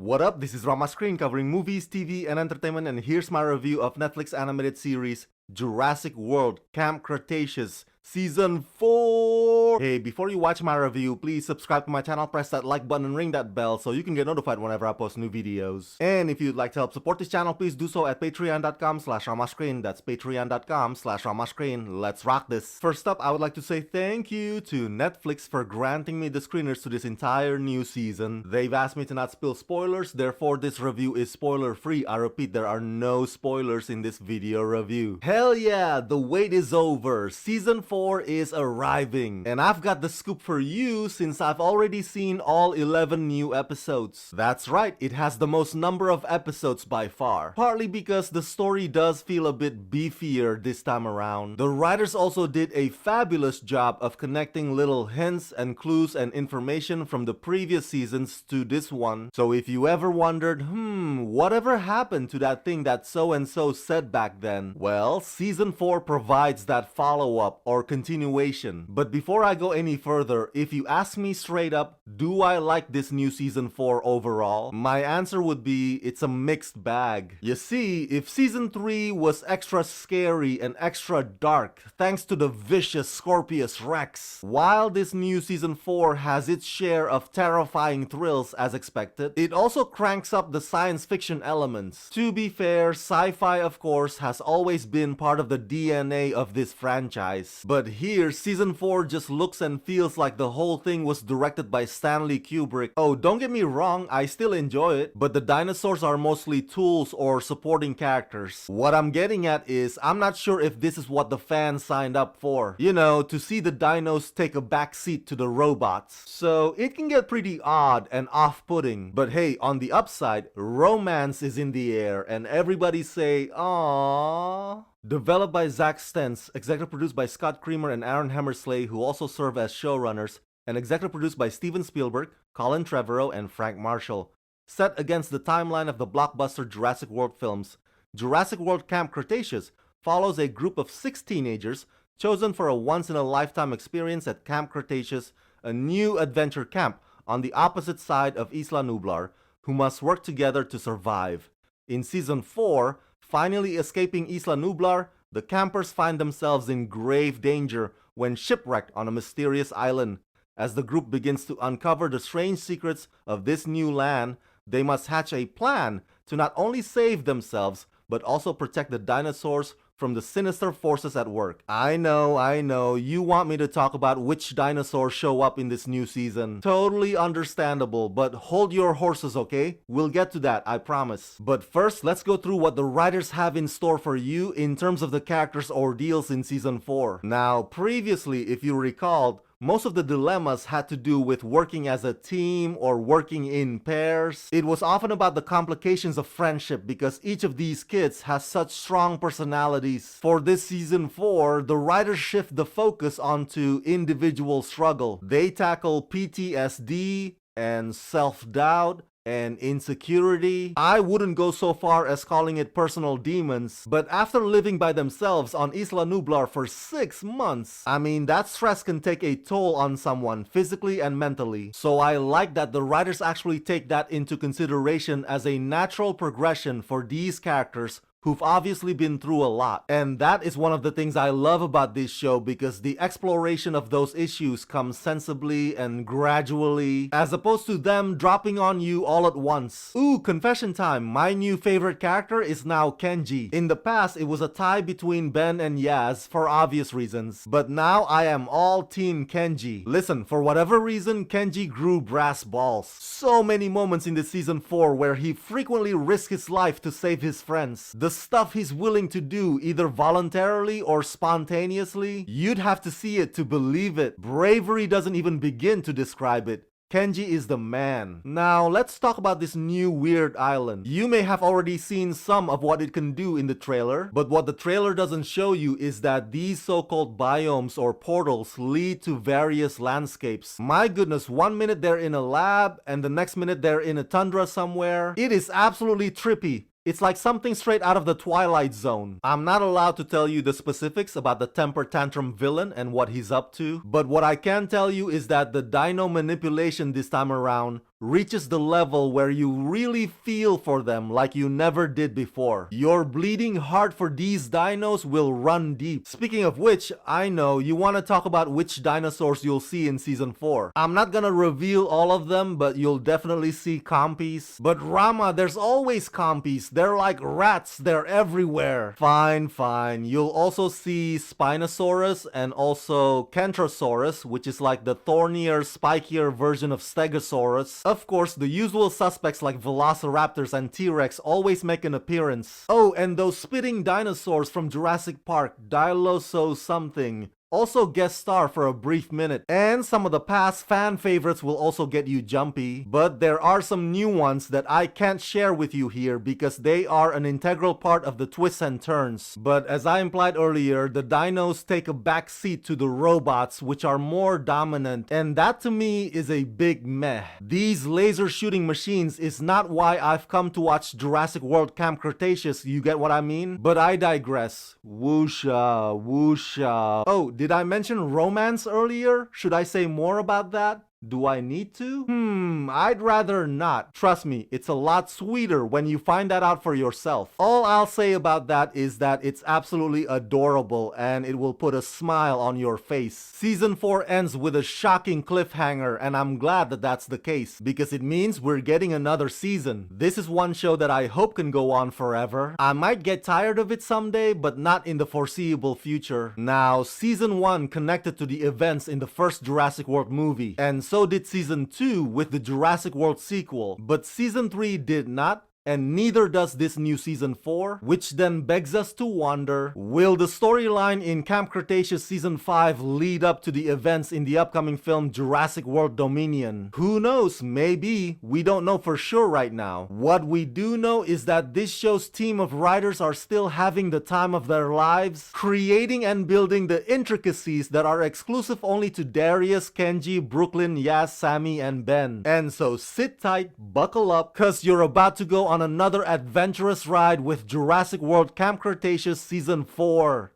What up, this is Rama Screen covering movies, TV, and entertainment, and here's my review of Netflix animated series Jurassic World Camp Cretaceous Season 4! Hey, before you watch my review, please subscribe to my channel, press that like button, and ring that bell so you can get notified whenever I post new videos. And if you'd like to help support this channel, please do so at patreon.com/ramascreen. That's patreon.com/ramascreen. Let's rock this! First up, I would like to say thank you to Netflix for granting me the screeners to this entire new season. They've asked me to not spill spoilers, therefore this review is spoiler free. I repeat, there are no spoilers in this video review. Hell yeah, the wait is over. Season 4 is arriving. And I've got the scoop for you since I've already seen all 11 new episodes. That's right, it has the most number of episodes by far. Partly because the story does feel a bit beefier this time around. The writers also did a fabulous job of connecting little hints and clues and information from the previous seasons to this one. So if you ever wondered, whatever happened to that thing that so-and-so said back then? Well, Season 4 provides that follow-up or continuation. But before I go any further, if you ask me straight up, do I like this new Season 4 overall? My answer would be, it's a mixed bag. You see, if Season 3 was extra scary and extra dark, thanks to the vicious Scorpius Rex, while this new Season 4 has its share of terrifying thrills as expected, it also cranks up the science fiction elements. To be fair, sci-fi of course has always been part of the DNA of this franchise. But here, Season 4 just looks and feels like the whole thing was directed by Stanley Kubrick. Oh, don't get me wrong, I still enjoy it, but the dinosaurs are mostly tools or supporting characters. What I'm getting at is, I'm not sure if this is what the fans signed up for. You know, to see the dinos take a backseat to the robots. So it can get pretty odd and off-putting. But hey, on the upside, romance is in the air and everybody say, aww. Developed by Zach Stentz, executive produced by Scott Creamer and Aaron Hemmersley, who also serve as showrunners, and executive produced by Steven Spielberg, Colin Trevorrow, and Frank Marshall. Set against the timeline of the blockbuster Jurassic World films, Jurassic World Camp Cretaceous follows a group of 6 teenagers chosen for a once-in-a-lifetime experience at Camp Cretaceous, a new adventure camp on the opposite side of Isla Nublar, who must work together to survive. In Season 4, finally escaping Isla Nublar, the campers find themselves in grave danger when shipwrecked on a mysterious island. As the group begins to uncover the strange secrets of this new land, they must hatch a plan to not only save themselves, but also protect the dinosaurs from the sinister forces at work. I know, you want me to talk about which dinosaurs show up in this new season. Totally understandable, but hold your horses, okay? We'll get to that, I promise. But first, let's go through what the writers have in store for you in terms of the characters' ordeals in Season 4. Now, previously, if you recalled, most of the dilemmas had to do with working as a team or working in pairs. It was often about the complications of friendship because each of these kids has such strong personalities. For this Season 4, the writers shift the focus onto individual struggle. They tackle PTSD and self-doubt and insecurity. I wouldn't go so far as calling it personal demons, but after living by themselves on Isla Nublar for 6 months, I mean, that stress can take a toll on someone physically and mentally. So I like that the writers actually take that into consideration as a natural progression for these characters who've obviously been through a lot. And that is one of the things I love about this show, because the exploration of those issues comes sensibly and gradually, as opposed to them dropping on you all at once. Ooh, confession time, my new favorite character is now Kenji. In the past, it was a tie between Ben and Yaz for obvious reasons, but now I am all team Kenji. Listen, for whatever reason, Kenji grew brass balls. So many moments in this Season 4 where he frequently risked his life to save his friends. The stuff he's willing to do, either voluntarily or spontaneously, you'd have to see it to believe it. Bravery doesn't even begin to describe it. Kenji is the man. Now, let's talk about this new weird island. You may have already seen some of what it can do in the trailer, but what the trailer doesn't show you is that these so-called biomes or portals lead to various landscapes. My goodness, one minute they're in a lab, and the next minute they're in a tundra somewhere. It is absolutely trippy. It's like something straight out of the Twilight Zone. I'm not allowed to tell you the specifics about the temper tantrum villain and what he's up to, but what I can tell you is that the dino manipulation this time around reaches the level where you really feel for them like you never did before. Your bleeding heart for these dinos will run deep. Speaking of which, I know you want to talk about which dinosaurs you'll see in season 4. I'm not gonna reveal all of them, but you'll definitely see compies. But Rama, there's always compies. They're like rats, they're everywhere. Fine. You'll also see Spinosaurus and also Kentrosaurus, which is like the thornier, spikier version of Stegosaurus. Of course, the usual suspects like Velociraptors and T-Rex always make an appearance. Oh, and those spitting dinosaurs from Jurassic Park, Diloso something, also guest star for a brief minute. And some of the past fan favorites will also get you jumpy. But there are some new ones that I can't share with you here because they are an integral part of the twists and turns. But as I implied earlier, the dinos take a back seat to the robots, which are more dominant, and that to me is a big meh. These laser shooting machines is not why I've come to watch Jurassic World Camp Cretaceous, you get what I mean? But I digress. Woosha. Oh, did I mention romance earlier? Should I say more about that? Do I need to? I'd rather not. Trust me, it's a lot sweeter when you find that out for yourself. All I'll say about that is that it's absolutely adorable and it will put a smile on your face. Season 4 ends with a shocking cliffhanger, and I'm glad that that's the case because it means we're getting another season. This is one show that I hope can go on forever. I might get tired of it someday, but not in the foreseeable future. Now, Season 1 connected to the events in the first Jurassic World movie, and so did Season 2 with the Jurassic World sequel, but Season 3 did not, and neither does this new Season 4, which then begs us to wonder, will the storyline in Camp Cretaceous Season 5 lead up to the events in the upcoming film Jurassic World Dominion? Who knows, maybe, we don't know for sure right now. What we do know is that this show's team of writers are still having the time of their lives, creating and building the intricacies that are exclusive only to Darius, Kenji, Brooklyn, Yaz, Sammy, and Ben. And so sit tight, buckle up, cause you're about to go on another adventurous ride with Jurassic World Camp Cretaceous Season 4.